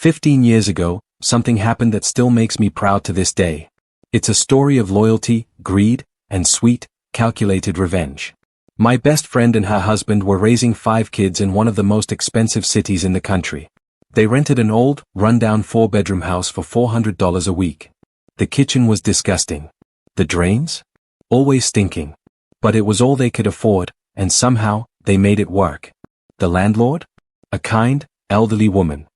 15 years ago, something happened that still makes me proud to this day. It's a story of loyalty, greed, and sweet, calculated revenge. My best friend and her husband were raising 5 kids in one of the most expensive cities in the country. They rented an old, run-down 4-bedroom house for $400 a week. The kitchen was disgusting. The drains? Always stinking. But it was all they could afford, and somehow, they made it work. The landlord? A kind, elderly woman.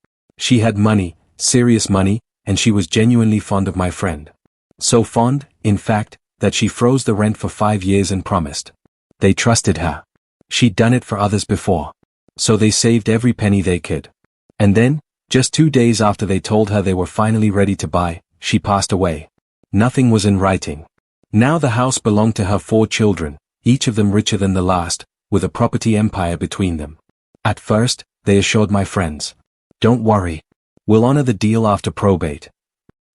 She had money, serious money, and she was genuinely fond of my friend. So fond, in fact, that she froze the rent for 5 years and promised. They trusted her. She'd done it for others before. So they saved every penny they could. And then, just 2 days after they told her they were finally ready to buy, she passed away. Nothing was in writing. Now the house belonged to her 4 children, each of them richer than the last, with a property empire between them. At first, they assured my friends, "Don't worry. We'll honor the deal after probate."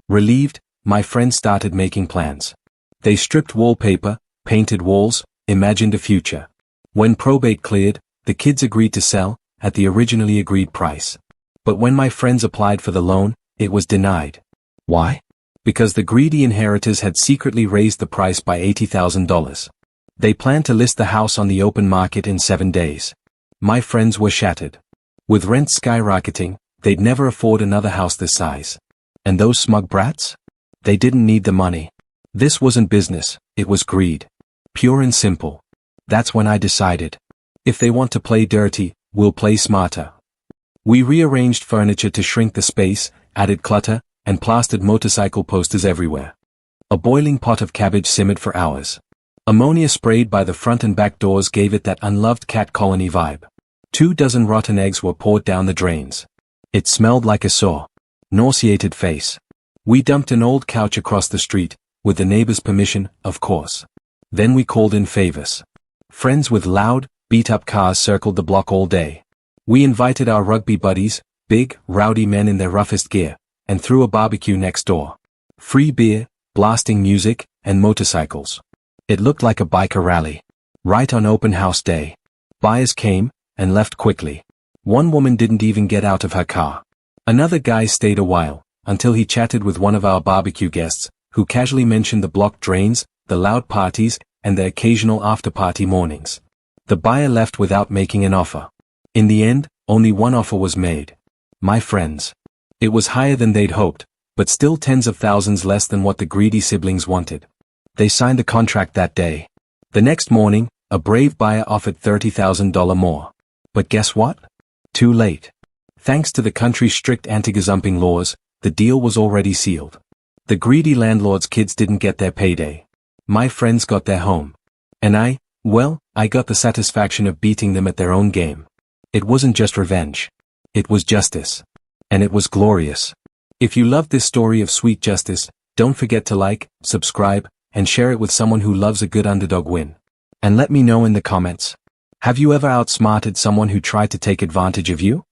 Relieved, my friends started making plans. They stripped wallpaper, painted walls, imagined a future. When probate cleared, the kids agreed to sell, at the originally agreed price. But when my friends applied for the loan, it was denied. Why? Because the greedy inheritors had secretly raised the price by $80,000. They planned to list the house on the open market in 7 days. My friends were shattered. With rents skyrocketing, they'd never afford another house this size. And those smug brats? They didn't need the money. This wasn't business, it was greed. Pure and simple. That's when I decided. If they want to play dirty, we'll play smarter. We rearranged furniture to shrink the space, added clutter, and plastered motorcycle posters everywhere. A boiling pot of cabbage simmered for hours. Ammonia sprayed by the front and back doors gave it that unloved cat colony vibe. 24 rotten eggs were poured down the drains. It smelled like a sore, nauseated face. We dumped an old couch across the street, with the neighbor's permission, of course. Then we called in favors. Friends with loud, beat-up cars circled the block all day. We invited our rugby buddies, big, rowdy men in their roughest gear, and threw a barbecue next door. Free beer, blasting music, and motorcycles. It looked like a biker rally. Right on open house day. Buyers came, and left quickly. One woman didn't even get out of her car. Another guy stayed a while, until he chatted with one of our barbecue guests, who casually mentioned the blocked drains, the loud parties, and the occasional after-party mornings. The buyer left without making an offer. In the end, only one offer was made. My friends. It was higher than they'd hoped, but still tens of thousands less than what the greedy siblings wanted. They signed the contract that day. The next morning, a brave buyer offered $30,000 more. But guess what? Too late. Thanks to the country's strict anti-gazumping laws, the deal was already sealed. The greedy landlord's kids didn't get their payday. My friends got their home. And I got the satisfaction of beating them at their own game. It wasn't just revenge. It was justice. And it was glorious. If you loved this story of sweet justice, don't forget to like, subscribe, and share it with someone who loves a good underdog win. And let me know in the comments. Have you ever outsmarted someone who tried to take advantage of you?